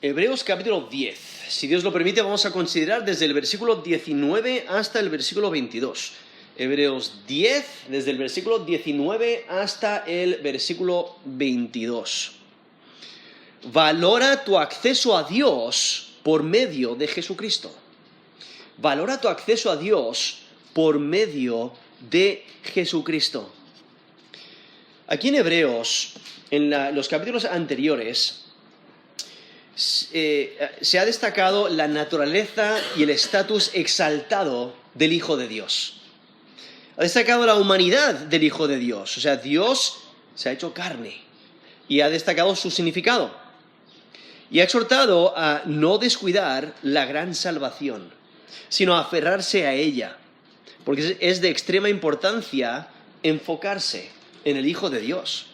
Hebreos capítulo 10. Si Dios lo permite, vamos a considerar desde el versículo 19 hasta el versículo 22. Hebreos 10, desde el versículo 19 hasta el versículo 22. Valora tu acceso a Dios por medio de Jesucristo. Valora tu acceso a Dios por medio de Jesucristo. Aquí en Hebreos, en los capítulos anteriores, se ha destacado la naturaleza y el estatus exaltado del Hijo de Dios. Ha destacado la humanidad del Hijo de Dios. O sea, Dios se ha hecho carne y ha destacado su significado. Y ha exhortado a no descuidar la gran salvación, sino a aferrarse a ella, porque es de extrema importancia enfocarse en el Hijo de Dios.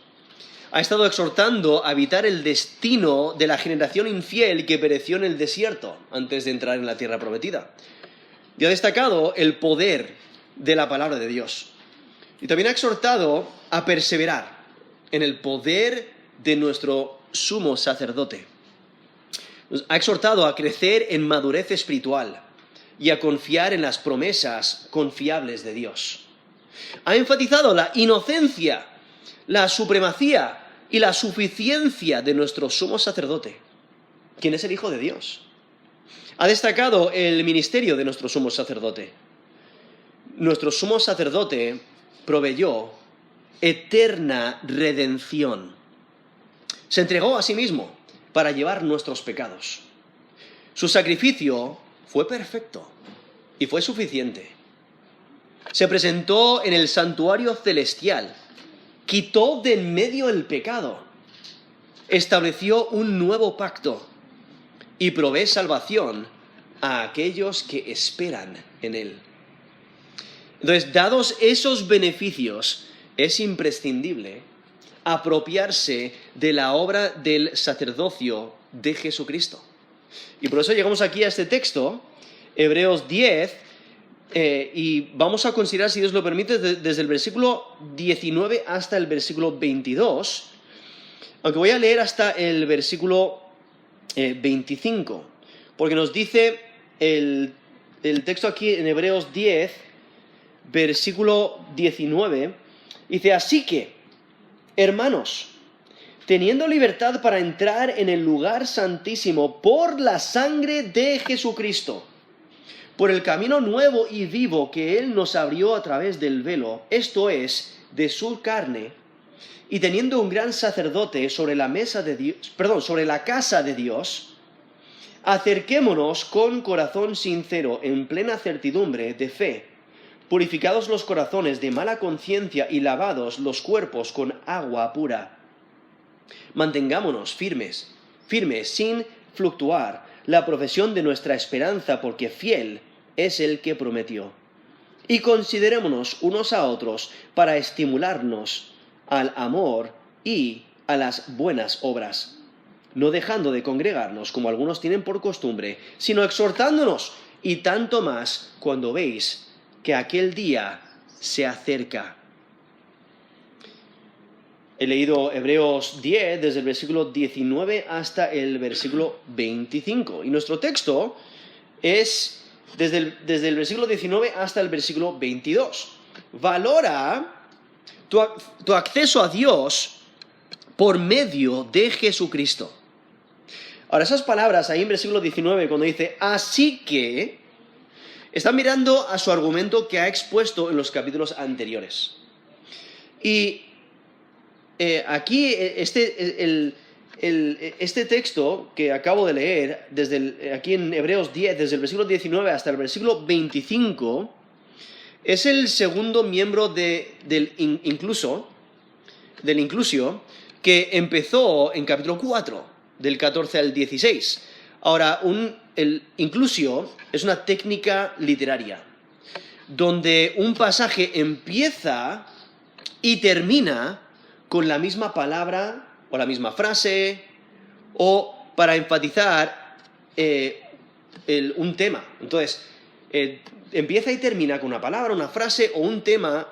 Ha estado exhortando a evitar el destino de la generación infiel que pereció en el desierto antes de entrar en la tierra prometida. Y ha destacado el poder de la palabra de Dios. Y también ha exhortado a perseverar en el poder de nuestro sumo sacerdote. Nos ha exhortado a crecer en madurez espiritual y a confiar en las promesas confiables de Dios. Ha enfatizado la inocencia, la supremacía y la suficiencia de nuestro sumo sacerdote, quien es el Hijo de Dios. Ha destacado el ministerio de nuestro sumo sacerdote. Nuestro sumo sacerdote proveyó eterna redención. Se entregó a sí mismo para llevar nuestros pecados. Su sacrificio fue perfecto y fue suficiente. Se presentó en el santuario celestial, quitó de en medio el pecado, estableció un nuevo pacto y provee salvación a aquellos que esperan en él. Entonces, dados esos beneficios, es imprescindible apropiarse de la obra del sacerdocio de Jesucristo. Y por eso llegamos aquí a este texto, Hebreos 10, y vamos a considerar, si Dios lo permite, desde el versículo 19 hasta el versículo 22, aunque voy a leer hasta el versículo 25, porque nos dice el texto aquí en Hebreos 10, versículo 19, dice: así que, hermanos, teniendo libertad para entrar en el lugar santísimo por la sangre de Jesucristo, por el camino nuevo y vivo que Él nos abrió a través del velo, esto es, de su carne, y teniendo un gran sacerdote sobre la sobre la casa de Dios, acerquémonos con corazón sincero, en plena certidumbre de fe, purificados los corazones de mala conciencia y lavados los cuerpos con agua pura. Mantengámonos firmes sin fluctuar la profesión de nuestra esperanza, porque fiel es el que prometió. Y considerémonos unos a otros para estimularnos al amor y a las buenas obras, no dejando de congregarnos como algunos tienen por costumbre, sino exhortándonos, y tanto más cuando veis que aquel día se acerca. He leído Hebreos 10 desde el versículo 19 hasta el versículo 25. Y nuestro texto es desde el versículo 19 hasta el versículo 22. Valora tu acceso a Dios por medio de Jesucristo. Ahora, esas palabras ahí en versículo 19, cuando dice así que, están mirando a su argumento que ha expuesto en los capítulos anteriores. Y aquí este texto que acabo de leer, aquí en Hebreos 10, desde el versículo 19 hasta el versículo 25, es el segundo miembro del inclusio, que empezó en capítulo 4, del 14 al 16. Ahora, el inclusio es una técnica literaria, donde un pasaje empieza y termina con la misma palabra o la misma frase, o para enfatizar un tema. Entonces, empieza y termina con una palabra, una frase o un tema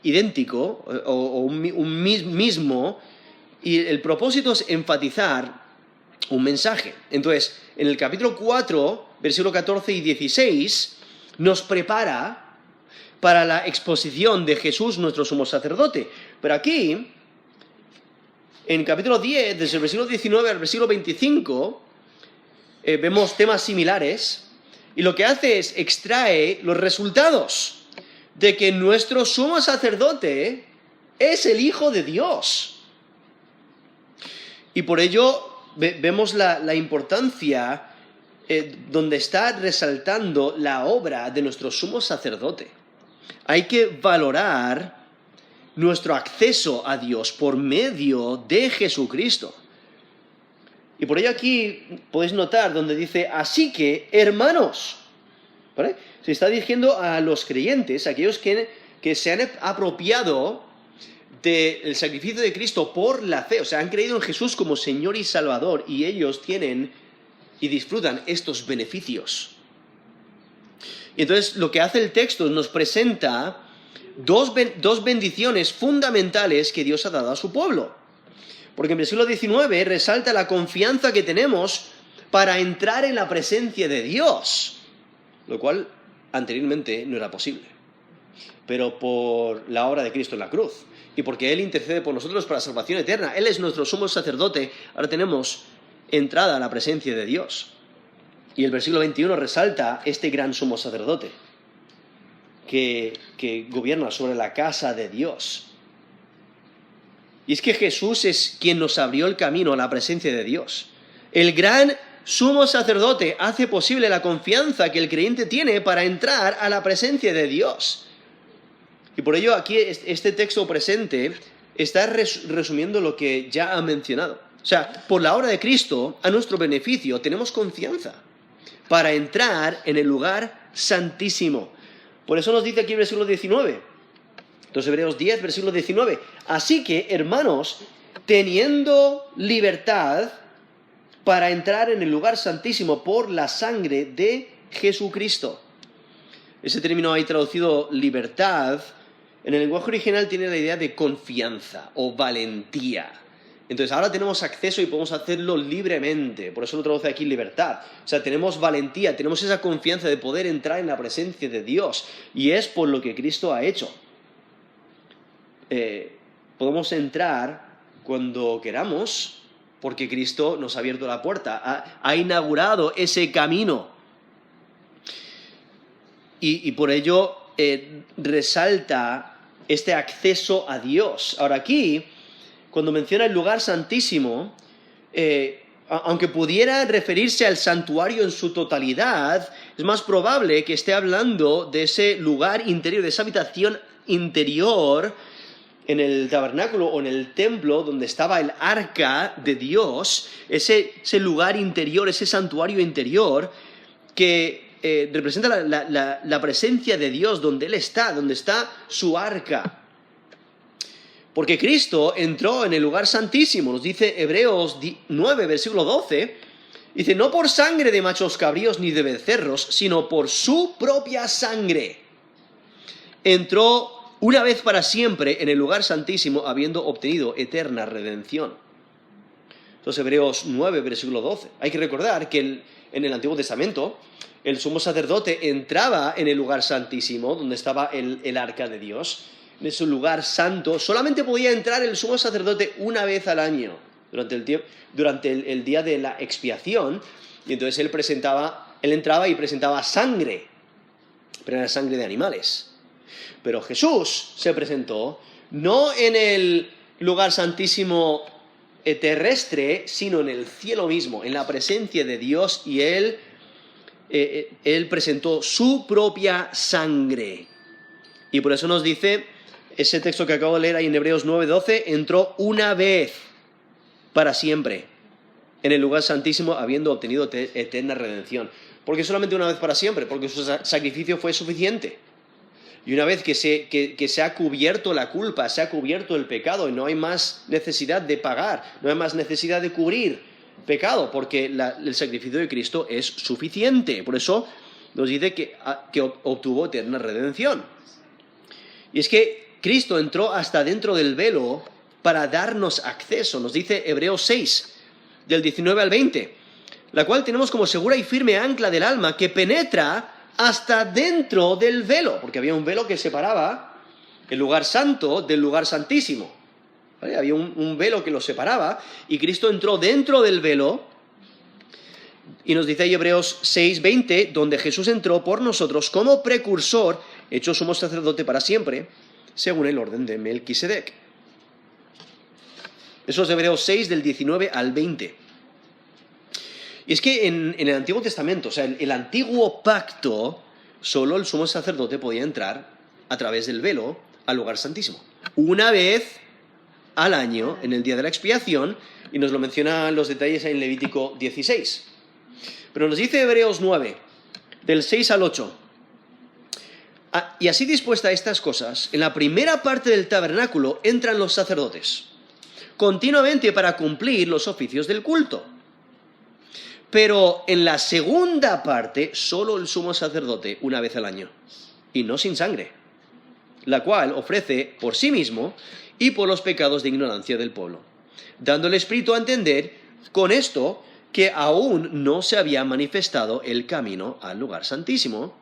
idéntico o un mismo, Y el propósito es enfatizar un mensaje. Entonces, en el capítulo 4, versículo 14 y 16, nos prepara para la exposición de Jesús, nuestro sumo sacerdote. Pero aquí, en capítulo 10, desde el versículo 19 al versículo 25, vemos temas similares, y lo que hace es extrae los resultados de que nuestro sumo sacerdote es el Hijo de Dios. Y por ello vemos la importancia donde está resaltando la obra de nuestro sumo sacerdote. Hay que valorar nuestro acceso a Dios por medio de Jesucristo. Y por ello aquí podéis notar donde dice, así que, hermanos, ¿vale? Se está dirigiendo a los creyentes, aquellos que se han apropiado del sacrificio de Cristo por la fe, o sea, han creído en Jesús como Señor y Salvador, y ellos tienen y disfrutan estos beneficios. Y entonces lo que hace el texto nos presenta dos bendiciones fundamentales que Dios ha dado a su pueblo. Porque en versículo 19 resalta la confianza que tenemos para entrar en la presencia de Dios, lo cual anteriormente no era posible. Pero por la obra de Cristo en la cruz, y porque Él intercede por nosotros para salvación eterna, Él es nuestro sumo sacerdote, ahora tenemos entrada a la presencia de Dios. Y el versículo 21 resalta este gran sumo sacerdote que gobierna sobre la casa de Dios. Y es que Jesús es quien nos abrió el camino a la presencia de Dios. El gran sumo sacerdote hace posible la confianza que el creyente tiene para entrar a la presencia de Dios. Y por ello aquí este texto presente está resumiendo lo que ya ha mencionado. O sea, por la obra de Cristo, a nuestro beneficio, tenemos confianza para entrar en el lugar santísimo. Por eso nos dice aquí el versículo 19. Entonces, Hebreos 10, versículo 19. Así que, hermanos, teniendo libertad para entrar en el lugar santísimo por la sangre de Jesucristo. Ese término ahí traducido libertad, en el lenguaje original tiene la idea de confianza o valentía. Entonces ahora tenemos acceso y podemos hacerlo libremente, por eso lo traduce aquí libertad. O sea, tenemos valentía, tenemos esa confianza de poder entrar en la presencia de Dios, y es por lo que Cristo ha hecho. Podemos entrar cuando queramos, porque Cristo nos ha abierto la puerta, ha inaugurado ese camino. Y por ello resalta este acceso a Dios. Ahora aquí, cuando menciona el lugar santísimo, aunque pudiera referirse al santuario en su totalidad, es más probable que esté hablando de ese lugar interior, de esa habitación interior en el tabernáculo o en el templo donde estaba el arca de Dios, ese lugar interior, ese santuario interior que representa la presencia de Dios donde Él está, donde está su arca. Porque Cristo entró en el lugar santísimo, nos dice Hebreos 9, versículo 12, dice, no por sangre de machos cabríos ni de becerros, sino por su propia sangre. Entró una vez para siempre en el lugar santísimo, habiendo obtenido eterna redención. Entonces, Hebreos 9, versículo 12. Hay que recordar que en el Antiguo Testamento, el sumo sacerdote entraba en el lugar santísimo, donde estaba el arca de Dios, en ese lugar santo. Solamente podía entrar el sumo sacerdote una vez al año, durante el día de la expiación, y entonces él entraba y presentaba sangre, pero era sangre de animales. Pero Jesús se presentó no en el lugar santísimo terrestre, sino en el cielo mismo, en la presencia de Dios, y Él presentó su propia sangre. Y por eso nos dice ese texto que acabo de leer ahí en Hebreos 9:12, entró una vez para siempre en el lugar santísimo, habiendo obtenido eterna redención. ¿Por qué solamente una vez para siempre? Porque su sacrificio fue suficiente. Y una vez que se ha cubierto la culpa, se ha cubierto el pecado, y no hay más necesidad de pagar, no hay más necesidad de cubrir pecado, porque el sacrificio de Cristo es suficiente. Por eso nos dice que obtuvo eterna redención. Y es que Cristo entró hasta dentro del velo para darnos acceso. Nos dice Hebreos 6, del 19 al 20, la cual tenemos como segura y firme ancla del alma que penetra hasta dentro del velo, porque había un velo que separaba el lugar santo del lugar santísimo. ¿Vale? Había un velo que lo separaba y Cristo entró dentro del velo. Y nos dice ahí Hebreos 6:20, donde Jesús entró por nosotros como precursor, hecho sumo sacerdote para siempre, según el orden de Melquisedec. Eso es Hebreos 6, del 19 al 20. Y es que en el Antiguo Testamento, o sea, en el Antiguo Pacto, solo el sumo sacerdote podía entrar a través del velo al lugar santísimo. Una vez al año, en el día de la expiación, y nos lo menciona los detalles en Levítico 16. Pero nos dice Hebreos 9, del 6 al 8. Y así dispuesta a estas cosas, en la primera parte del tabernáculo entran los sacerdotes, continuamente para cumplir los oficios del culto. Pero en la segunda parte, solo el sumo sacerdote una vez al año, y no sin sangre, la cual ofrece por sí mismo y por los pecados de ignorancia del pueblo, dando el Espíritu a entender con esto que aún no se había manifestado el camino al lugar santísimo,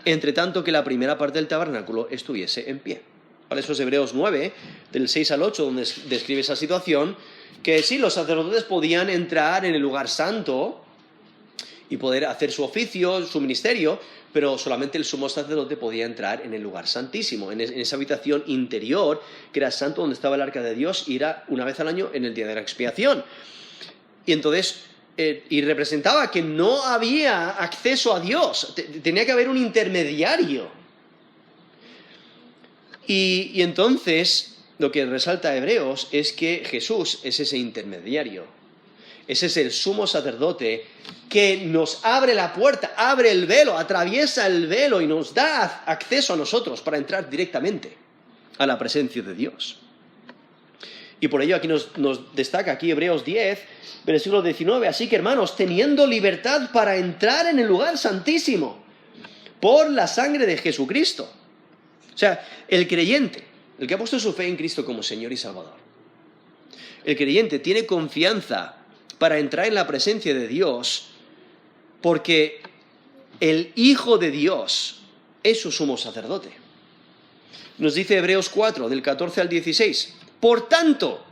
entre tanto que la primera parte del tabernáculo estuviese en pie. Vale, eso es Hebreos 9, del 6 al 8, donde describe esa situación, que sí, los sacerdotes podían entrar en el lugar santo y poder hacer su oficio, su ministerio, pero solamente el sumo sacerdote podía entrar en el lugar santísimo, en esa habitación interior, que era santo, donde estaba el arca de Dios, y era una vez al año en el día de la expiación. Y entonces, y representaba que no había acceso a Dios, tenía que haber un intermediario. Y entonces, lo que resalta Hebreos es que Jesús es ese intermediario. Ese es el sumo sacerdote que nos abre la puerta, abre el velo, atraviesa el velo y nos da acceso a nosotros para entrar directamente a la presencia de Dios. Y por ello aquí nos destaca aquí Hebreos 10, versículo 19. Así que, hermanos, teniendo libertad para entrar en el lugar santísimo por la sangre de Jesucristo. O sea, el creyente, el que ha puesto su fe en Cristo como Señor y Salvador, el creyente tiene confianza para entrar en la presencia de Dios porque el Hijo de Dios es su sumo sacerdote. Nos dice Hebreos 4, del 14 al 16. Por tanto,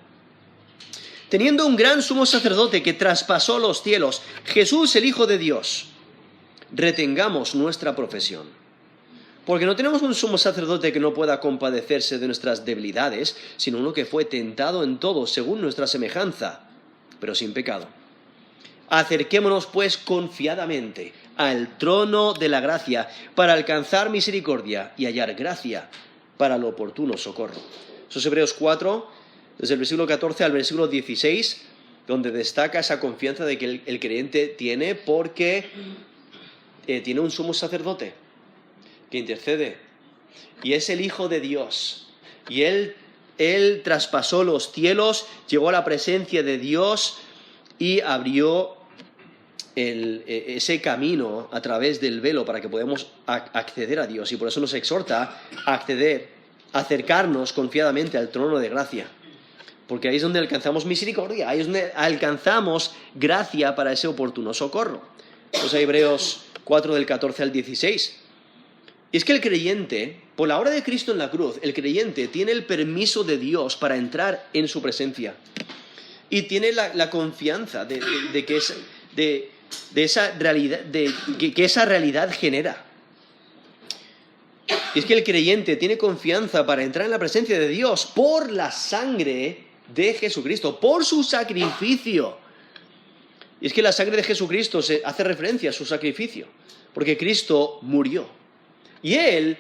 teniendo un gran sumo sacerdote que traspasó los cielos, Jesús el Hijo de Dios, retengamos nuestra profesión. Porque no tenemos un sumo sacerdote que no pueda compadecerse de nuestras debilidades, sino uno que fue tentado en todo según nuestra semejanza, pero sin pecado. Acerquémonos pues confiadamente al trono de la gracia para alcanzar misericordia y hallar gracia para el oportuno socorro. Eso es Hebreos 4, desde el versículo 14 al versículo 16, donde destaca esa confianza de que el creyente tiene porque tiene un sumo sacerdote que intercede y es el Hijo de Dios. Y él traspasó los cielos, llegó a la presencia de Dios y abrió ese camino a través del velo para que podamos acceder a Dios. Y por eso nos exhorta a acercarnos confiadamente al trono de gracia. Porque ahí es donde alcanzamos misericordia, ahí es donde alcanzamos gracia para ese oportuno socorro. Pues Hebreos 4 del 14 al 16. Y es que el creyente, por la obra de Cristo en la cruz, el creyente tiene el permiso de Dios para entrar en su presencia. Y tiene la confianza de esa realidad, que esa realidad genera. Y es que el creyente tiene confianza para entrar en la presencia de Dios por la sangre de Jesucristo, por su sacrificio. Y es que la sangre de Jesucristo se hace referencia a su sacrificio, porque Cristo murió. Y Él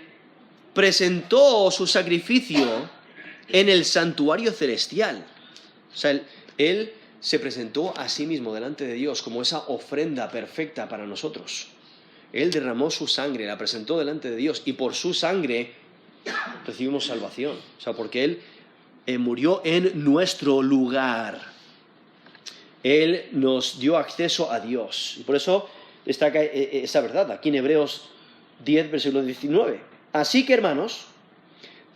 presentó su sacrificio en el santuario celestial. O sea, Él se presentó a sí mismo delante de Dios como esa ofrenda perfecta para nosotros. Él derramó su sangre, la presentó delante de Dios y por su sangre recibimos salvación. O sea, porque Él murió en nuestro lugar. Él nos dio acceso a Dios. Y por eso destaca esa verdad aquí en Hebreos 10, versículo 19. Así que, hermanos,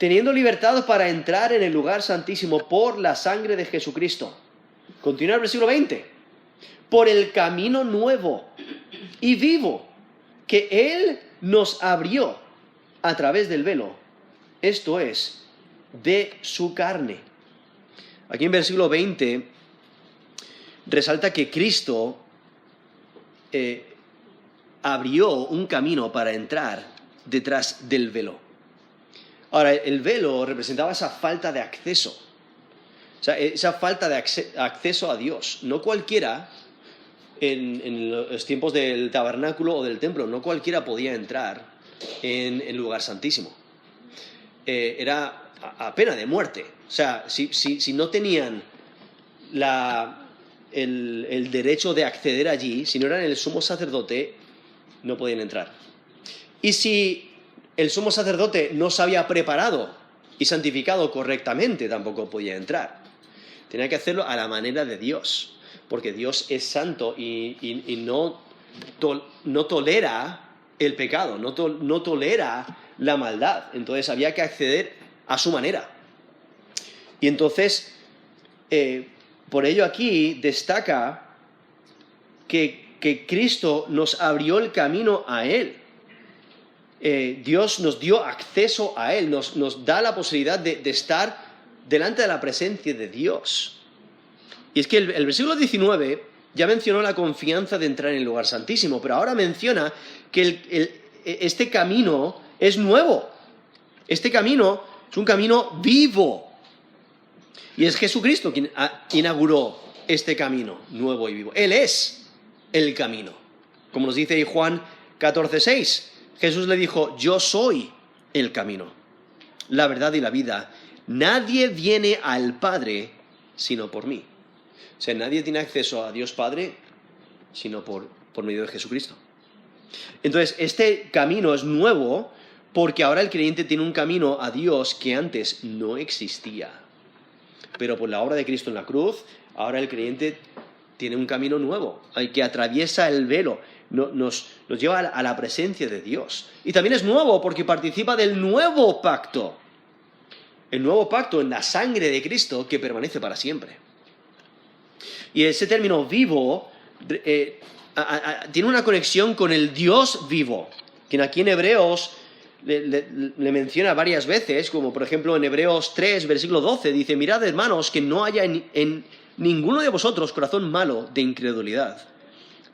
teniendo libertad para entrar en el lugar santísimo por la sangre de Jesucristo. Continúa el versículo 20. Por el camino nuevo y vivo que Él nos abrió a través del velo, esto es, de su carne. Aquí en versículo 20 resalta que Cristo abrió un camino para entrar detrás del velo. Ahora, el velo representaba esa falta de acceso, o sea, esa falta de acceso a Dios. No cualquiera, en los tiempos del tabernáculo o del templo, no cualquiera podía entrar en el lugar santísimo. Era a pena de muerte. O sea, si no tenían el derecho de acceder allí, si no eran el sumo sacerdote, no podían entrar. Y si el sumo sacerdote no se había preparado y santificado correctamente, tampoco podía entrar. Tenía que hacerlo a la manera de Dios, porque Dios es santo y no tolera el pecado, no tolera la maldad. Entonces había que acceder a su manera. Y entonces, por ello aquí destaca que Cristo nos abrió el camino a Él. Dios nos dio acceso a Él, nos da la posibilidad de estar delante de la presencia de Dios. Y es que el versículo 19 ya mencionó la confianza de entrar en el lugar santísimo, pero ahora menciona que este camino es nuevo. Este camino es un camino vivo. Y es Jesucristo quien inauguró este camino nuevo y vivo. Él es el camino. Como nos dice Juan 14:6, Jesús le dijo: yo soy el camino, la verdad y la vida. Nadie viene al Padre sino por mí. O sea, nadie tiene acceso a Dios Padre sino por medio de Jesucristo. Entonces, este camino es nuevo porque ahora el creyente tiene un camino a Dios que antes no existía. Pero por la obra de Cristo en la cruz, ahora el creyente tiene un camino nuevo, que atraviesa el velo, nos lleva a la presencia de Dios. Y también es nuevo porque participa del nuevo pacto. El nuevo pacto en la sangre de Cristo que permanece para siempre. Y ese término vivo tiene una conexión con el Dios vivo, quien aquí en Hebreos le menciona varias veces, como por ejemplo en Hebreos 3, versículo 12, dice: mirad, hermanos, que no haya en ninguno de vosotros corazón malo de incredulidad,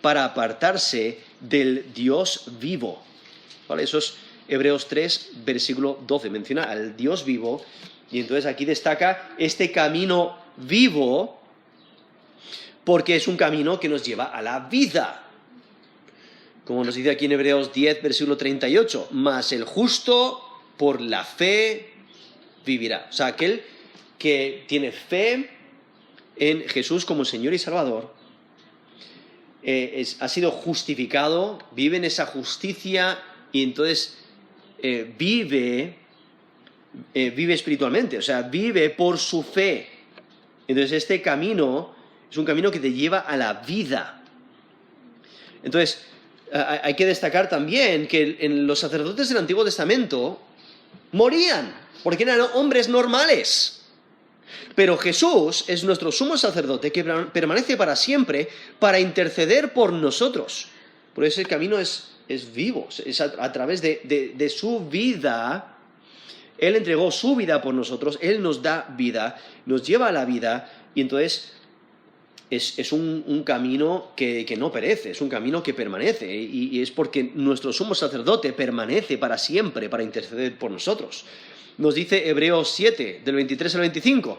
para apartarse del Dios vivo. ¿Vale? Eso es Hebreos 3, versículo 12, menciona al Dios vivo, y entonces aquí destaca este camino vivo, porque es un camino que nos lleva a la vida. Como nos dice aquí en Hebreos 10, versículo 38, mas el justo por la fe vivirá. O sea, aquel que tiene fe en Jesús como Señor y Salvador, ha sido justificado, vive en esa justicia y entonces vive espiritualmente, o sea, vive por su fe. Entonces este camino es un camino que te lleva a la vida. Entonces, hay que destacar también que los sacerdotes del Antiguo Testamento morían, porque eran hombres normales. Pero Jesús es nuestro sumo sacerdote que permanece para siempre para interceder por nosotros. Por eso el camino es vivo, es a través de su vida. Él entregó su vida por nosotros, Él nos da vida, nos lleva a la vida, y entonces es un camino que no perece, es un camino que permanece, y es porque nuestro sumo sacerdote permanece para siempre para interceder por nosotros. Nos dice Hebreos 7, del 23 al 25,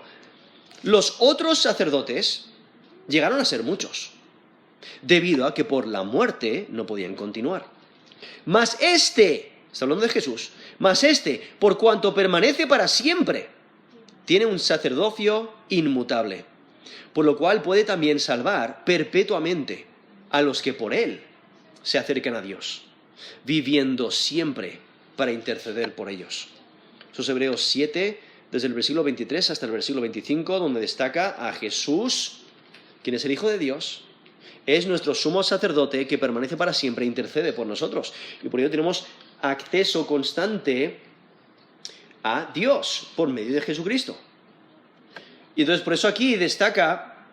los otros sacerdotes llegaron a ser muchos, debido a que por la muerte no podían continuar. Mas este, está hablando de Jesús, mas este, por cuanto permanece para siempre, tiene un sacerdocio inmutable, por lo cual puede también salvar perpetuamente a los que por él se acercan a Dios, viviendo siempre para interceder por ellos. Eso es Hebreos 7, desde el versículo 23 hasta el versículo 25, donde destaca a Jesús, quien es el Hijo de Dios, es nuestro sumo sacerdote que permanece para siempre e intercede por nosotros. Y por ello tenemos acceso constante a Dios por medio de Jesucristo. Y entonces por eso aquí destaca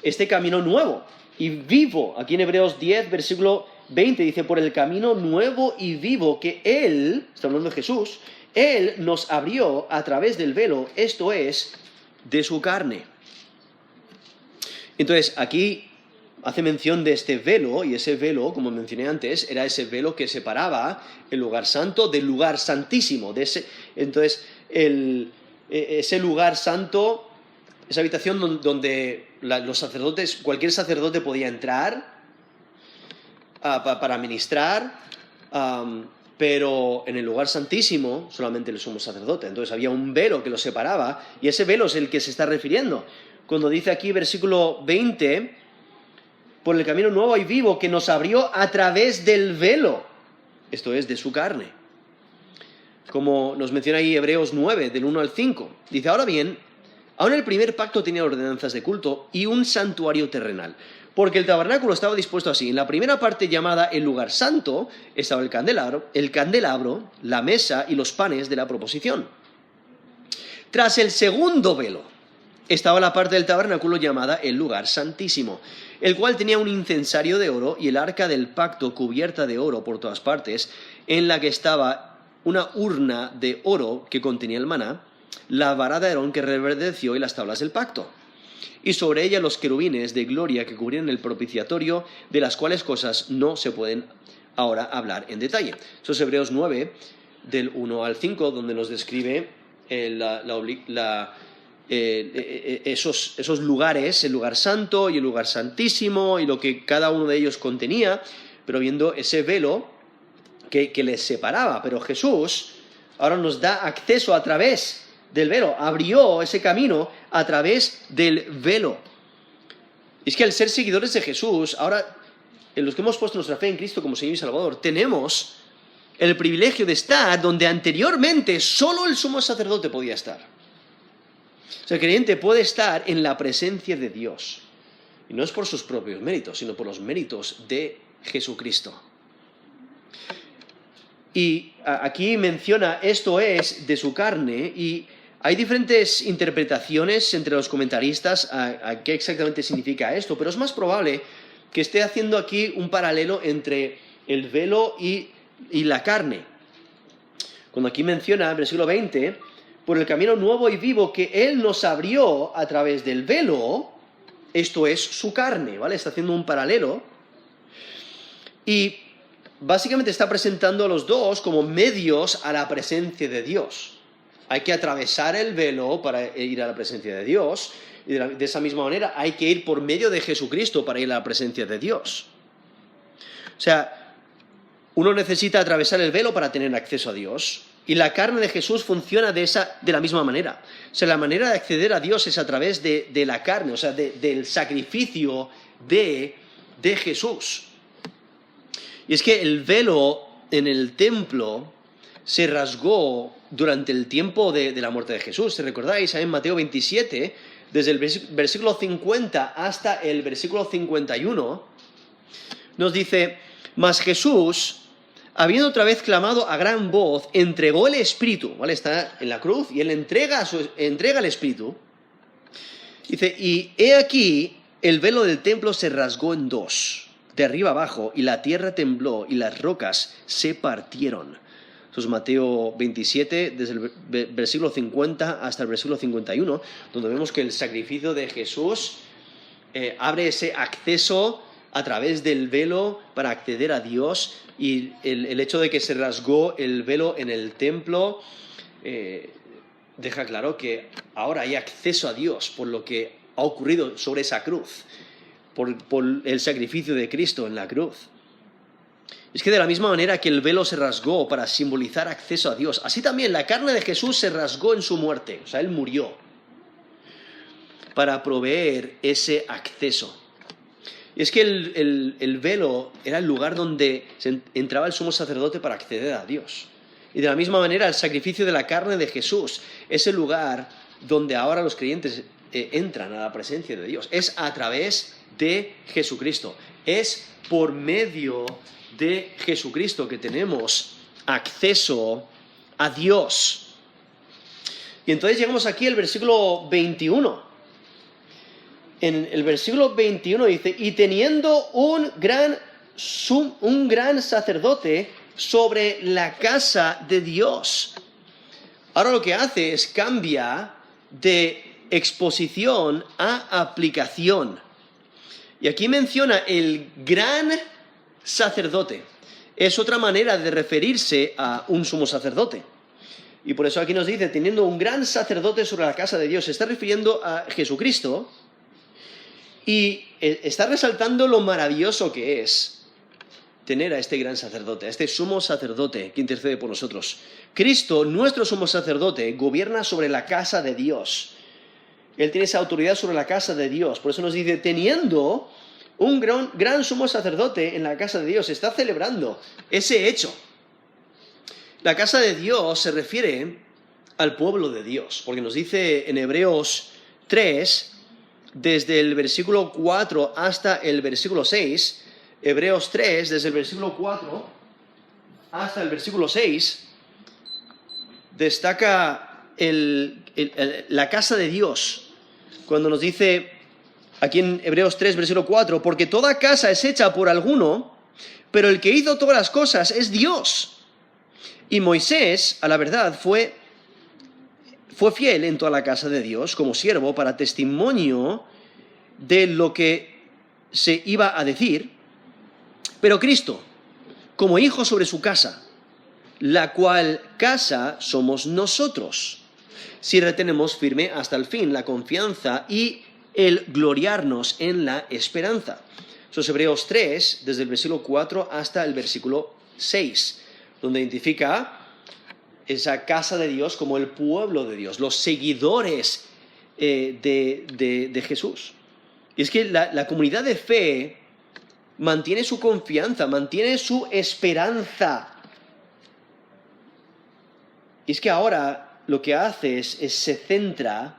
este camino nuevo y vivo. Aquí en Hebreos 10, versículo 20 dice, por el camino nuevo y vivo que Él, está hablando de Jesús, Él nos abrió a través del velo, esto es, de su carne. Entonces aquí hace mención de este velo, y ese velo, como mencioné antes, era ese velo que separaba el lugar santo del lugar santísimo. Entonces, ese lugar santo, esa habitación donde los sacerdotes, cualquier sacerdote podía entrar para ministrar, pero en el lugar santísimo solamente el sumo sacerdote. Entonces había un velo que lo separaba, y ese velo es el que se está refiriendo. Cuando dice aquí, versículo 20, por el camino nuevo y vivo que nos abrió a través del velo, esto es, de su carne. Como nos menciona ahí Hebreos 9, del 1 al 5. Dice, ahora bien, aún el primer pacto tenía ordenanzas de culto y un santuario terrenal, porque el tabernáculo estaba dispuesto así. En la primera parte, llamada el lugar santo, estaba el candelabro, la mesa y los panes de la proposición. Tras el segundo velo, estaba la parte del tabernáculo llamada el lugar santísimo, el cual tenía un incensario de oro y el arca del pacto cubierta de oro por todas partes, en la que estaba una urna de oro que contenía el maná, la vara de Aarón que reverdeció y las tablas del pacto, y sobre ella los querubines de gloria que cubrían el propiciatorio, de las cuales cosas no se pueden ahora hablar en detalle. Eso es Hebreos 9, del 1 al 5, donde nos describe esos lugares, el lugar santo y el lugar santísimo, y lo que cada uno de ellos contenía, pero viendo ese velo que les separaba. Pero Jesús ahora nos da acceso a través del velo, abrió ese camino a través del velo. Y es que al ser seguidores de Jesús, ahora, en los que hemos puesto nuestra fe en Cristo como Señor y Salvador, tenemos el privilegio de estar donde anteriormente solo el sumo sacerdote podía estar. O sea, el creyente puede estar en la presencia de Dios. Y no es por sus propios méritos, sino por los méritos de Jesucristo. Y aquí menciona, esto es de su carne, y hay diferentes interpretaciones entre los comentaristas a qué exactamente significa esto, pero es más probable que esté haciendo aquí un paralelo entre el velo y la carne. Cuando aquí menciona, en versículo 20, por el camino nuevo y vivo que Él nos abrió a través del velo, esto es su carne, ¿vale? Está haciendo un paralelo. Y básicamente está presentando a los dos como medios a la presencia de Dios. Hay que atravesar el velo para ir a la presencia de Dios, y de esa misma manera hay que ir por medio de Jesucristo para ir a la presencia de Dios. O sea, uno necesita atravesar el velo para tener acceso a Dios, y la carne de Jesús funciona de la misma manera. O sea, la manera de acceder a Dios es a través de la carne, o sea, del sacrificio de Jesús. Y es que el velo en el templo se rasgó durante el tiempo de la muerte de Jesús. Si recordáis, en Mateo 27, desde el versículo 50 hasta el versículo 51, nos dice, mas Jesús, habiendo otra vez clamado a gran voz, entregó el Espíritu, ¿vale? Está en la cruz y Él entrega el Espíritu. Dice, y he aquí, el velo del templo se rasgó en dos, de arriba abajo, y la tierra tembló y las rocas se partieron. Eso es Mateo 27, desde el versículo 50 hasta el versículo 51, donde vemos que el sacrificio de Jesús abre ese acceso a través del velo para acceder a Dios, y el hecho de que se rasgó el velo en el templo deja claro que ahora hay acceso a Dios por lo que ha ocurrido sobre esa cruz, por el sacrificio de Cristo en la cruz. Es que de la misma manera que el velo se rasgó para simbolizar acceso a Dios, así también la carne de Jesús se rasgó en su muerte, o sea, Él murió para proveer ese acceso. Y es que el velo era el lugar donde entraba el sumo sacerdote para acceder a Dios. Y de la misma manera el sacrificio de la carne de Jesús es el lugar donde ahora los creyentes entran a la presencia de Dios. Es a través de Jesucristo. Es por medio de Jesucristo que tenemos acceso a Dios. Y entonces llegamos aquí al versículo 21. En el versículo 21 dice, y teniendo un gran sacerdote sobre la casa de Dios. Ahora lo que hace es cambia de exposición a aplicación. Y aquí menciona el gran sacerdote. Es otra manera de referirse a un sumo sacerdote. Y por eso aquí nos dice, teniendo un gran sacerdote sobre la casa de Dios. Se está refiriendo a Jesucristo y está resaltando lo maravilloso que es tener a este gran sacerdote, a este sumo sacerdote que intercede por nosotros. Cristo, nuestro sumo sacerdote, gobierna sobre la casa de Dios. Él tiene esa autoridad sobre la casa de Dios. Por eso nos dice, teniendo un gran sumo sacerdote en la casa de Dios, está celebrando ese hecho. La casa de Dios se refiere al pueblo de Dios, porque nos dice en Hebreos 3, desde el versículo 4 hasta el versículo 6, Hebreos 3, desde el versículo 4 hasta el versículo 6, destaca la casa de Dios, cuando nos dice aquí en Hebreos 3, versículo 4, porque toda casa es hecha por alguno, pero el que hizo todas las cosas es Dios. Y Moisés, a la verdad, fue fiel en toda la casa de Dios como siervo para testimonio de lo que se iba a decir, pero Cristo, como hijo sobre su casa, la cual casa somos nosotros, si retenemos firme hasta el fin la confianza y el gloriarnos en la esperanza. Eso es Hebreos 3, desde el versículo 4 hasta el versículo 6. Donde identifica esa casa de Dios como el pueblo de Dios, los seguidores de Jesús. Y es que la comunidad de fe mantiene su confianza, mantiene su esperanza. Y es que ahora lo que hace es se centra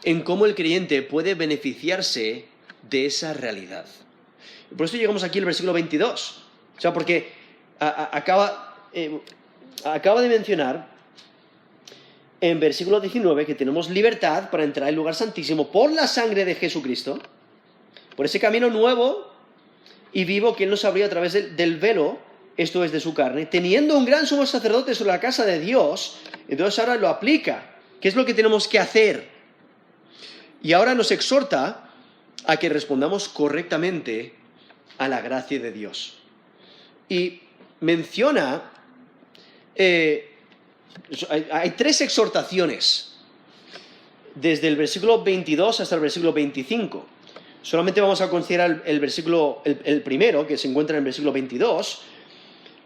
en cómo el creyente puede beneficiarse de esa realidad. Y por eso llegamos aquí al versículo 22. O sea, porque acaba de mencionar en versículo 19 que tenemos libertad para entrar al lugar santísimo por la sangre de Jesucristo, por ese camino nuevo y vivo que Él nos abrió a través del velo, esto es de su carne, teniendo un gran sumo sacerdote sobre la casa de Dios. Entonces ahora lo aplica. ¿Qué es lo que tenemos que hacer? Y ahora nos exhorta a que respondamos correctamente a la gracia de Dios. Y menciona, hay tres exhortaciones, desde el versículo 22 hasta el versículo 25. Solamente vamos a considerar el versículo, el primero, que se encuentra en el versículo 22,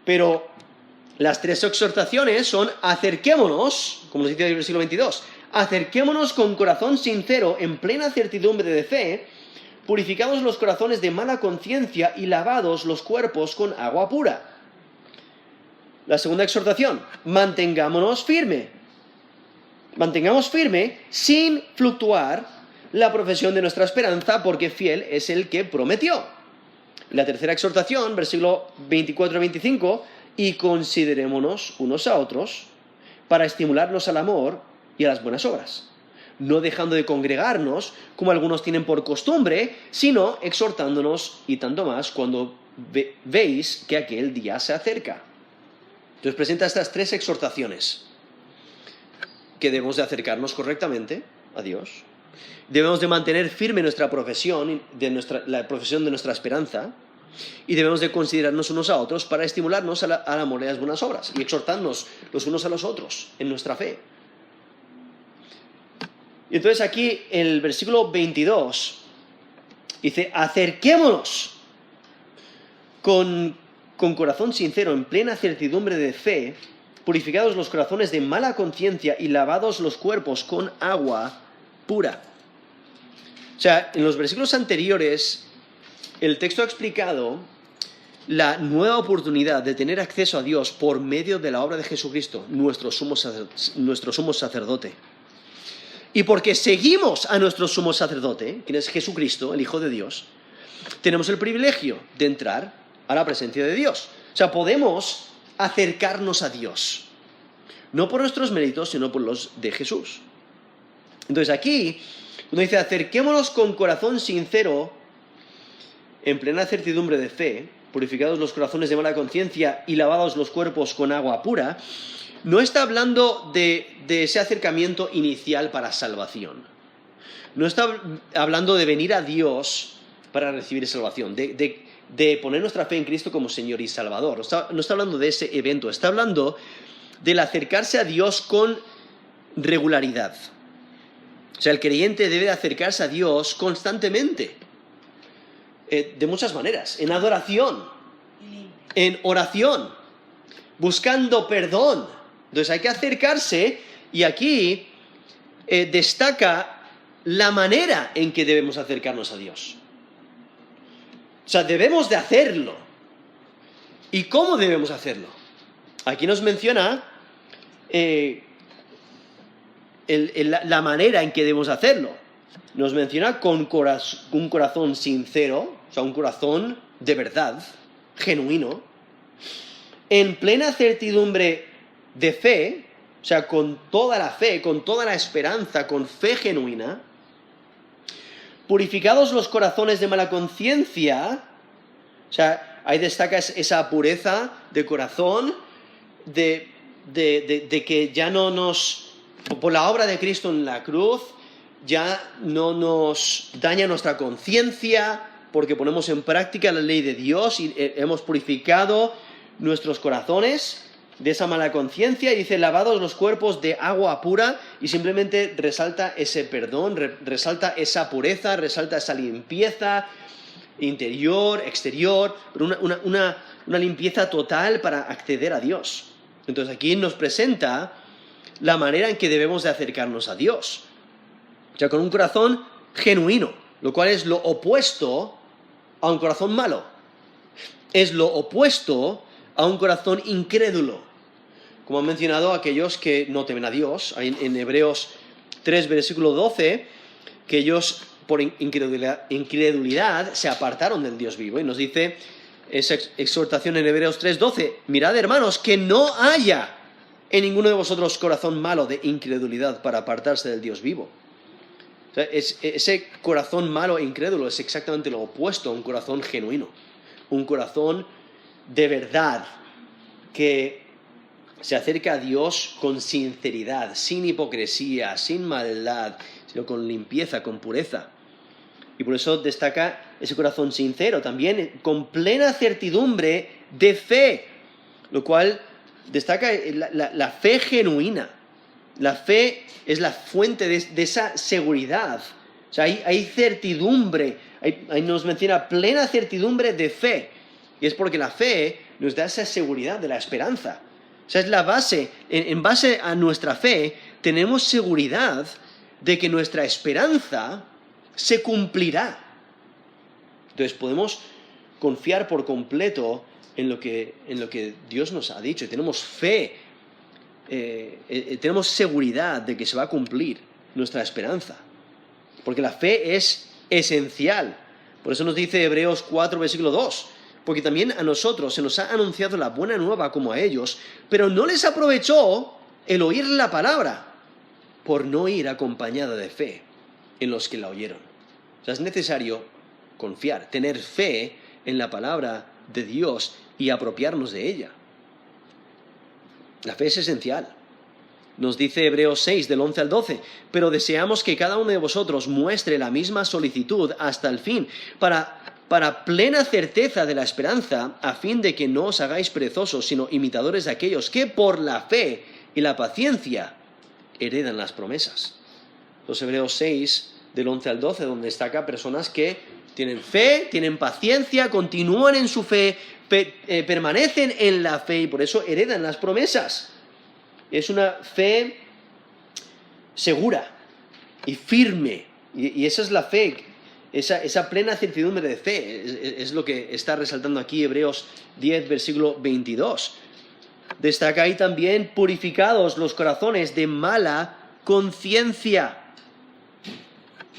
pero las tres exhortaciones son: acerquémonos, como nos dice el versículo 22, acerquémonos con corazón sincero, en plena certidumbre de fe, purificados los corazones de mala conciencia y lavados los cuerpos con agua pura. La segunda exhortación: mantengamos firme sin fluctuar la profesión de nuestra esperanza, porque fiel es el que prometió. La tercera exhortación, versículo 24-25, y considerémonos unos a otros para estimularnos al amor y a las buenas obras, no dejando de congregarnos como algunos tienen por costumbre, sino exhortándonos, y tanto más cuando veis que aquel día se acerca. Entonces presenta estas tres exhortaciones: que debemos de acercarnos correctamente a Dios, debemos de mantener firme nuestra profesión, la profesión de nuestra esperanza, y debemos de considerarnos unos a otros para estimularnos al amor y a las buenas obras, y exhortarnos los unos a los otros en nuestra fe. Y entonces aquí el versículo 22 dice: acerquémonos con corazón sincero, en plena certidumbre de fe, purificados los corazones de mala conciencia y lavados los cuerpos con agua pura. O sea, en los versículos anteriores, el texto ha explicado la nueva oportunidad de tener acceso a Dios por medio de la obra de Jesucristo, nuestro sumo sacerdote. Y porque seguimos a nuestro sumo sacerdote, quien es Jesucristo, el Hijo de Dios, tenemos el privilegio de entrar a la presencia de Dios. O sea, podemos acercarnos a Dios. No por nuestros méritos, sino por los de Jesús. Entonces aquí, uno dice, acerquémonos con corazón sincero, en plena certidumbre de fe, purificados los corazones de mala conciencia y lavados los cuerpos con agua pura. No está hablando de ese acercamiento inicial para salvación. No está hablando de venir a Dios para recibir salvación, de poner nuestra fe en Cristo como Señor y Salvador. No está hablando de ese evento, está hablando del acercarse a Dios con regularidad. O sea, el creyente debe acercarse a Dios constantemente, de muchas maneras, en adoración, en oración, buscando perdón. Entonces hay que acercarse, y aquí destaca la manera en que debemos acercarnos a Dios. O sea, debemos de hacerlo. ¿Y cómo debemos hacerlo? Aquí nos menciona la manera en que debemos hacerlo. Nos menciona con un corazón sincero, o sea, un corazón de verdad, genuino, en plena certidumbre de fe, o sea, con toda la fe, con toda la esperanza, con fe genuina, purificados los corazones de mala conciencia, o sea, ahí destaca esa pureza de corazón, de que ya no nos, por la obra de Cristo en la cruz, ya no nos daña nuestra conciencia, porque ponemos en práctica la ley de Dios y hemos purificado nuestros corazones de esa mala conciencia, y dice, lavados los cuerpos de agua pura, y simplemente resalta ese perdón, resalta esa pureza, resalta esa limpieza interior, exterior, pero una limpieza total para acceder a Dios. Entonces aquí nos presenta la manera en que debemos de acercarnos a Dios. O sea, con un corazón genuino, lo cual es lo opuesto a un corazón malo. Es lo opuesto a un corazón incrédulo. Como han mencionado aquellos que no temen a Dios, en Hebreos 3, versículo 12, que ellos por incredulidad se apartaron del Dios vivo. Y nos dice esa exhortación en Hebreos 3, 12, mirad, hermanos, que no haya en ninguno de vosotros corazón malo de incredulidad para apartarse del Dios vivo. O sea, ese corazón malo e incrédulo es exactamente lo opuesto a un corazón genuino, un corazón de verdad que se acerca a Dios con sinceridad, sin hipocresía, sin maldad, sino con limpieza, con pureza. Y por eso destaca ese corazón sincero, también con plena certidumbre de fe, lo cual destaca la fe genuina. La fe es la fuente de esa seguridad. O sea, hay certidumbre, ahí nos menciona plena certidumbre de fe. Y es porque la fe nos da esa seguridad de la esperanza. O sea, es la base, en base a nuestra fe, tenemos seguridad de que nuestra esperanza se cumplirá. Entonces podemos confiar por completo en lo que Dios nos ha dicho. Y tenemos fe, tenemos seguridad de que se va a cumplir nuestra esperanza. Porque la fe es esencial. Por eso nos dice Hebreos 4, versículo 2. Porque también a nosotros se nos ha anunciado la buena nueva como a ellos, pero no les aprovechó el oír la palabra, por no ir acompañada de fe en los que la oyeron. O sea, es necesario confiar, tener fe en la palabra de Dios y apropiarnos de ella. La fe es esencial. Nos dice Hebreos 6, del 11 al 12, pero deseamos que cada uno de vosotros muestre la misma solicitud hasta el fin, para plena certeza de la esperanza, a fin de que no os hagáis perezosos, sino imitadores de aquellos que por la fe y la paciencia heredan las promesas. Los Hebreos 6, del 11 al 12, donde destaca personas que tienen fe, tienen paciencia, continúan en su fe, permanecen en la fe y por eso heredan las promesas. Es una fe segura y firme, y esa es la fe. Esa plena certidumbre de fe es lo que está resaltando aquí Hebreos 10, versículo 22. Destaca ahí también purificados los corazones de mala conciencia,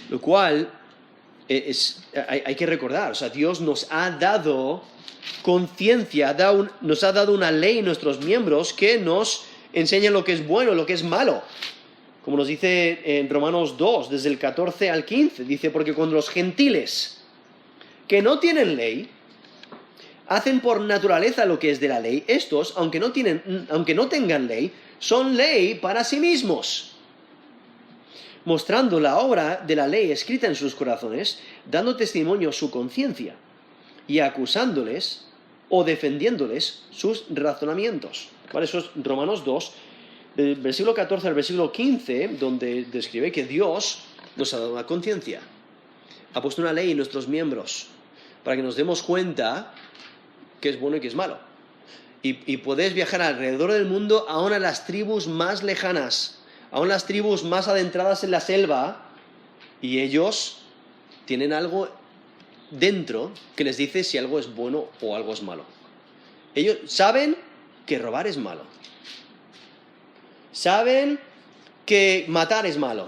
lo cual hay que recordar. O sea, Dios nos ha dado conciencia, nos ha dado una ley en nuestros miembros que nos enseña lo que es bueno, lo que es malo. Como nos dice en Romanos 2, desde el 14 al 15, dice, porque cuando los gentiles que no tienen ley hacen por naturaleza lo que es de la ley, estos, aunque no tengan ley, son ley para sí mismos, mostrando la obra de la ley escrita en sus corazones, dando testimonio su conciencia y acusándoles o defendiéndoles sus razonamientos. ¿Vale? Eso es Romanos 2, del versículo 14 al versículo 15, donde describe que Dios nos ha dado una conciencia, ha puesto una ley en nuestros miembros para que nos demos cuenta qué es bueno y qué es malo. Y podéis viajar alrededor del mundo, aún a las tribus más lejanas, aún las tribus más adentradas en la selva, y ellos tienen algo dentro que les dice si algo es bueno o algo es malo. Ellos saben que robar es malo. Saben que matar es malo.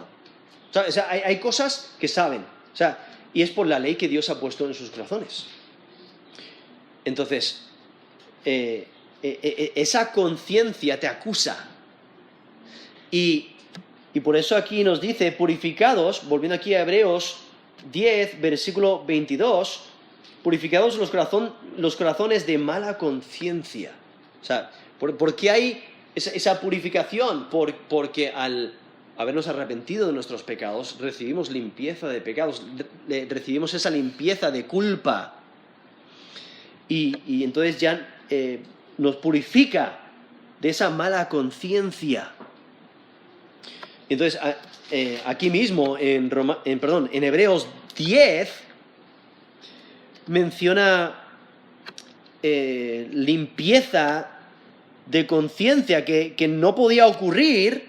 O sea, hay cosas que saben. O sea, y es por la ley que Dios ha puesto en sus corazones. Entonces, esa conciencia te acusa. Y por eso aquí nos dice, purificados, volviendo aquí a Hebreos 10, versículo 22, purificados los corazones de mala conciencia. O sea, ¿por qué hay esa purificación? Porque al habernos arrepentido de nuestros pecados, recibimos limpieza de pecados, recibimos esa limpieza de culpa. Y entonces ya nos purifica de esa mala conciencia. Entonces, aquí mismo, en Hebreos 10, menciona limpieza de conciencia que no podía ocurrir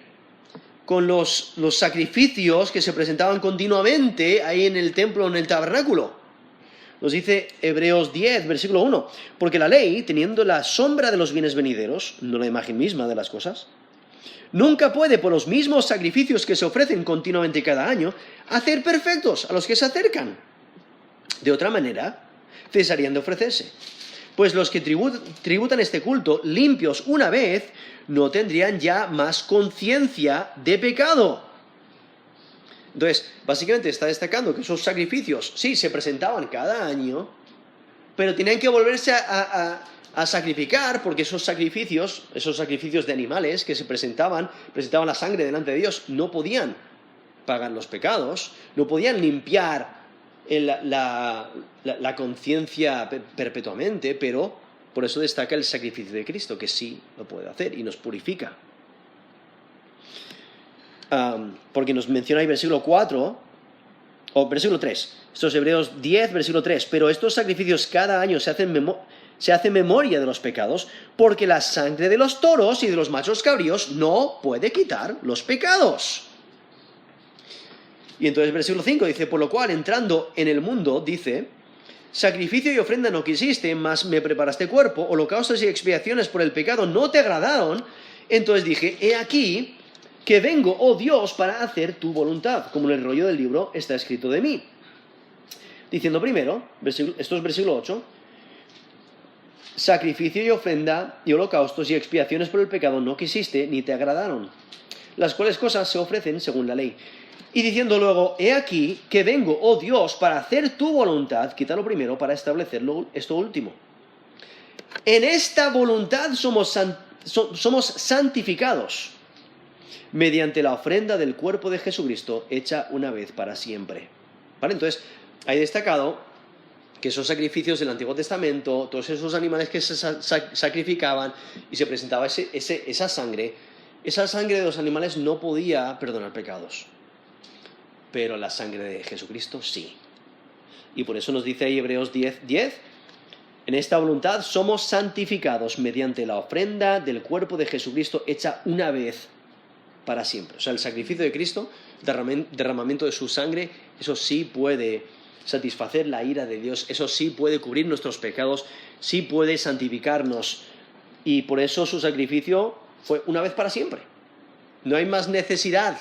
con los sacrificios que se presentaban continuamente ahí en el templo, en el tabernáculo. Nos dice Hebreos 10, versículo 1, porque la ley, teniendo la sombra de los bienes venideros, no la imagen misma de las cosas, nunca puede, por los mismos sacrificios que se ofrecen continuamente cada año, hacer perfectos a los que se acercan. De otra manera, cesarían de ofrecerse. Pues los que tributan este culto, limpios una vez, no tendrían ya más conciencia de pecado. Entonces, básicamente está destacando que esos sacrificios, sí, se presentaban cada año, pero tenían que volverse a sacrificar, porque esos sacrificios de animales que se presentaban la sangre delante de Dios, no podían pagar los pecados, no podían limpiar la conciencia perpetuamente, pero por eso destaca el sacrificio de Cristo, que sí lo puede hacer y nos purifica. Porque nos menciona ahí versículo 4, o versículo 3, estos Hebreos 10, versículo 3, pero estos sacrificios cada año se hace memoria de los pecados, porque la sangre de los toros y de los machos cabríos no puede quitar los pecados. Y entonces versículo 5 dice, por lo cual entrando en el mundo, dice, sacrificio y ofrenda no quisiste, mas me preparaste cuerpo, holocaustos y expiaciones por el pecado no te agradaron, entonces dije, he aquí que vengo, oh Dios, para hacer tu voluntad, como en el rollo del libro está escrito de mí. Diciendo primero, esto es versículo 8, sacrificio y ofrenda y holocaustos y expiaciones por el pecado no quisiste ni te agradaron, las cuales cosas se ofrecen según la ley. Y diciendo luego, he aquí que vengo, oh Dios, para hacer tu voluntad, quita lo primero para establecer esto último. En esta voluntad somos santificados mediante la ofrenda del cuerpo de Jesucristo hecha una vez para siempre. ¿Vale? Entonces, hay destacado que esos sacrificios del Antiguo Testamento, todos esos animales que se sacrificaban y se presentaba esa sangre de los animales no podía perdonar pecados. Pero la sangre de Jesucristo sí. Y por eso nos dice ahí Hebreos 10, en esta voluntad somos santificados mediante la ofrenda del cuerpo de Jesucristo hecha una vez para siempre. O sea, el sacrificio de Cristo, derramamiento de su sangre, eso sí puede satisfacer la ira de Dios, eso sí puede cubrir nuestros pecados, sí puede santificarnos. Y por eso su sacrificio fue una vez para siempre. No hay más necesidad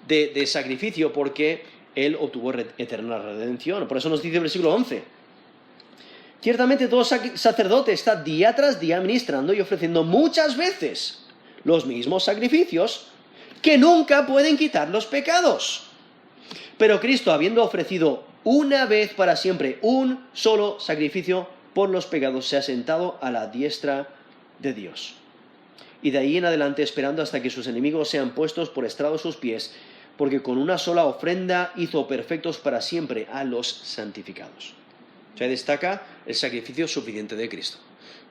de sacrificio porque Él obtuvo eterna redención. Por eso nos dice el versículo 11. Ciertamente todo sacerdote está día tras día ministrando y ofreciendo muchas veces los mismos sacrificios que nunca pueden quitar los pecados. Pero Cristo, habiendo ofrecido una vez para siempre un solo sacrificio por los pecados, se ha sentado a la diestra de Dios. Y de ahí en adelante esperando hasta que sus enemigos sean puestos por estrado de sus pies, porque con una sola ofrenda hizo perfectos para siempre a los santificados. O sea, destaca el sacrificio suficiente de Cristo.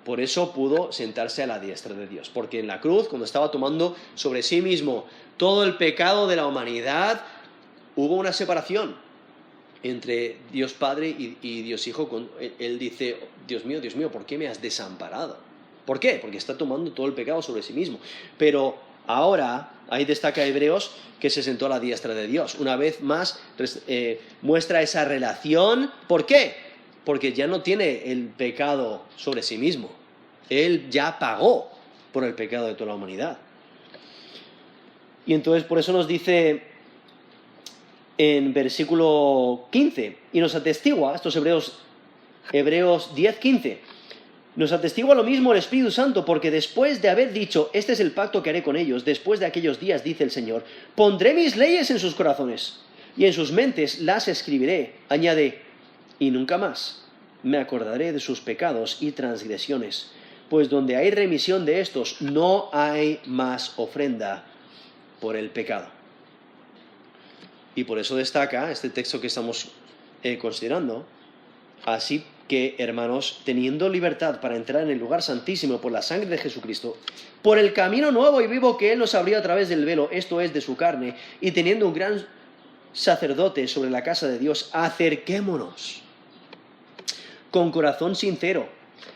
Por eso pudo sentarse a la diestra de Dios, porque en la cruz, cuando estaba tomando sobre sí mismo todo el pecado de la humanidad, hubo una separación entre Dios Padre y Dios Hijo. Él dice, Dios mío, ¿por qué me has desamparado? ¿Por qué? Porque está tomando todo el pecado sobre sí mismo. Pero ahora, ahí destaca Hebreos, que se sentó a la diestra de Dios. Una vez más muestra esa relación. ¿Por qué? Porque ya no tiene el pecado sobre sí mismo. Él ya pagó por el pecado de toda la humanidad. Y entonces por eso nos dice en versículo 15, y nos atestigua, estos Hebreos 10:15, nos atestigua lo mismo el Espíritu Santo, porque después de haber dicho, este es el pacto que haré con ellos, después de aquellos días, dice el Señor, pondré mis leyes en sus corazones, y en sus mentes las escribiré, añade, y nunca más me acordaré de sus pecados y transgresiones, pues donde hay remisión de estos, no hay más ofrenda por el pecado. Y por eso destaca este texto que estamos considerando. Así que, hermanos, teniendo libertad para entrar en el lugar santísimo por la sangre de Jesucristo, por el camino nuevo y vivo que Él nos abrió a través del velo, esto es, de su carne, y teniendo un gran sacerdote sobre la casa de Dios, acerquémonos con corazón sincero,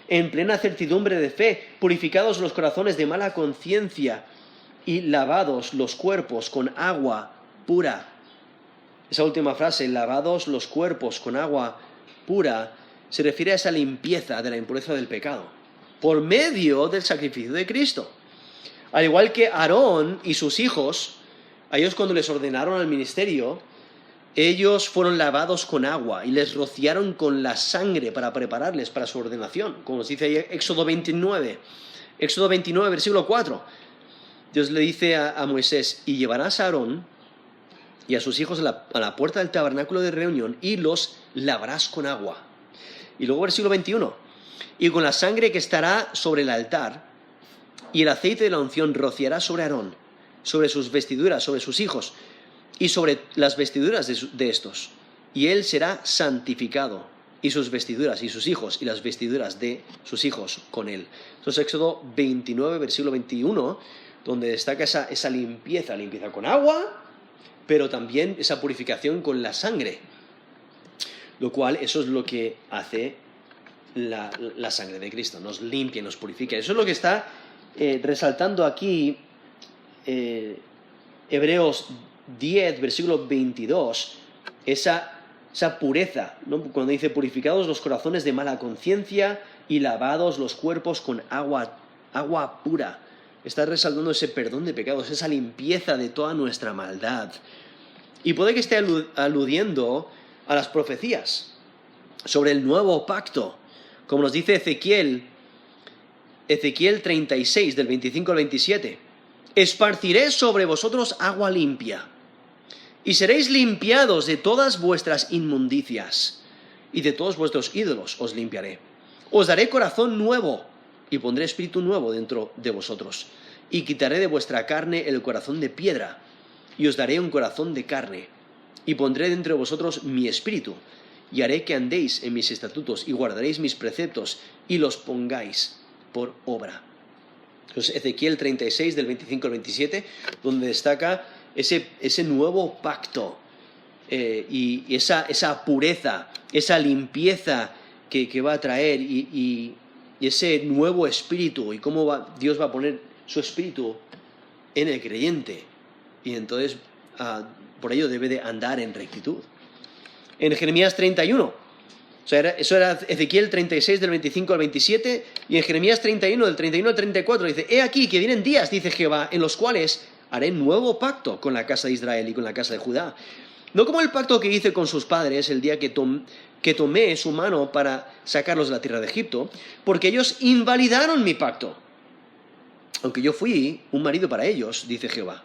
en plena certidumbre de fe, purificados los corazones de mala conciencia y lavados los cuerpos con agua pura. Esa última frase, lavados los cuerpos con agua pura, se refiere a esa limpieza de la impureza del pecado, por medio del sacrificio de Cristo. Al igual que Aarón y sus hijos, a ellos cuando les ordenaron al ministerio, ellos fueron lavados con agua y les rociaron con la sangre para prepararles para su ordenación, como nos dice ahí Éxodo 29, versículo 4. Dios le dice a Moisés, y llevarás a Aarón y a sus hijos a la puerta del tabernáculo de reunión y los lavarás con agua. Y luego versículo 21, y con la sangre que estará sobre el altar y el aceite de la unción rociará sobre Aarón, sobre sus vestiduras, sobre sus hijos y sobre las vestiduras de estos. Y él será santificado, y sus vestiduras y sus hijos y las vestiduras de sus hijos con él. Esto es Éxodo 29, versículo 21, donde destaca esa limpieza con agua, pero también esa purificación con la sangre, lo cual eso es lo que hace la sangre de Cristo, nos limpia y nos purifica. Eso es lo que está resaltando aquí Hebreos 10, versículo 22, esa pureza, ¿no? Cuando dice purificados los corazones de mala conciencia y lavados los cuerpos con agua pura. Está resaltando ese perdón de pecados, esa limpieza de toda nuestra maldad. Y puede que esté aludiendo a las profecías sobre el nuevo pacto, como nos dice Ezequiel 36, del 25 al 27. Esparciré sobre vosotros agua limpia, y seréis limpiados de todas vuestras inmundicias, y de todos vuestros ídolos os limpiaré. Os daré corazón nuevo, y pondré espíritu nuevo dentro de vosotros, y quitaré de vuestra carne el corazón de piedra, y os daré un corazón de carne, y pondré dentro de vosotros mi espíritu, y haré que andéis en mis estatutos, y guardaréis mis preceptos, y los pongáis por obra. Entonces, Ezequiel 36, del 25 al 27, donde destaca ese nuevo pacto, y esa pureza, esa limpieza que va a traer, y ese nuevo espíritu, y cómo Dios va a poner su espíritu en el creyente. Y entonces, por ello debe de andar en rectitud. En Jeremías 31, eso era Ezequiel 36, del 25 al 27, y en Jeremías 31, del 31 al 34, dice, he aquí que vienen días, dice Jehová, en los cuales haré nuevo pacto con la casa de Israel y con la casa de Judá. No como el pacto que hice con sus padres el día que tomé su mano para sacarlos de la tierra de Egipto, porque ellos invalidaron mi pacto, aunque yo fui un marido para ellos, dice Jehová.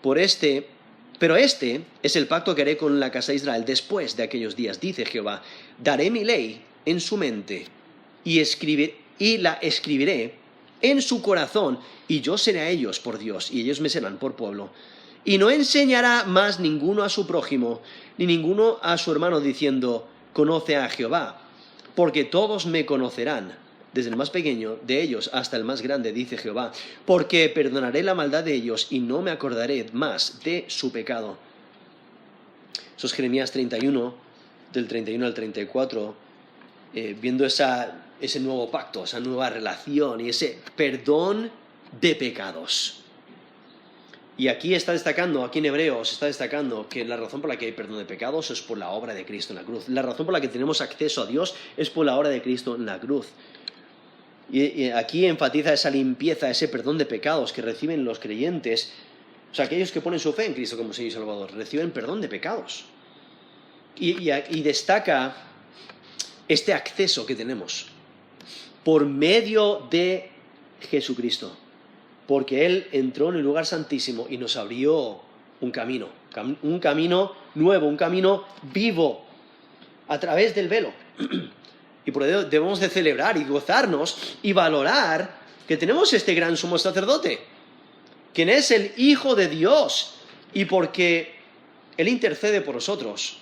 Pero este es el pacto que haré con la casa de Israel después de aquellos días, dice Jehová. Daré mi ley en su mente y la escribiré en su corazón, y yo seré a ellos por Dios, y ellos me serán por pueblo. Y no enseñará más ninguno a su prójimo, ni ninguno a su hermano, diciendo, conoce a Jehová, porque todos me conocerán, desde el más pequeño de ellos hasta el más grande, dice Jehová, porque perdonaré la maldad de ellos y no me acordaré más de su pecado. Eso es Jeremías 31, del 31 al 34, viendo ese nuevo pacto, esa nueva relación y ese perdón de pecados. Y aquí está destacando, aquí en Hebreos está destacando que la razón por la que hay perdón de pecados es por la obra de Cristo en la cruz. La razón por la que tenemos acceso a Dios es por la obra de Cristo en la cruz. Y aquí enfatiza esa limpieza, ese perdón de pecados que reciben los creyentes, o sea, aquellos que ponen su fe en Cristo como Señor y Salvador, reciben perdón de pecados. Y destaca este acceso que tenemos por medio de Jesucristo. Porque Él entró en el lugar santísimo y nos abrió un camino nuevo, un camino vivo, a través del velo. Y por ello debemos de celebrar y gozarnos y valorar que tenemos este gran sumo sacerdote, quien es el Hijo de Dios, y porque Él intercede por nosotros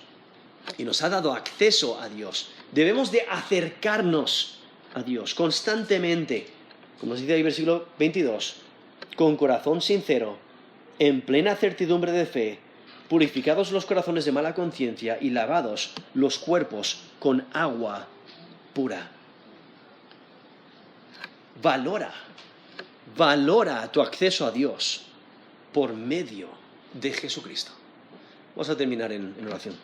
y nos ha dado acceso a Dios, debemos de acercarnos a Dios constantemente, como nos dice ahí versículo 22, con corazón sincero, en plena certidumbre de fe, purificados los corazones de mala conciencia y lavados los cuerpos con agua pura. Valora tu acceso a Dios por medio de Jesucristo. Vamos a terminar en oración.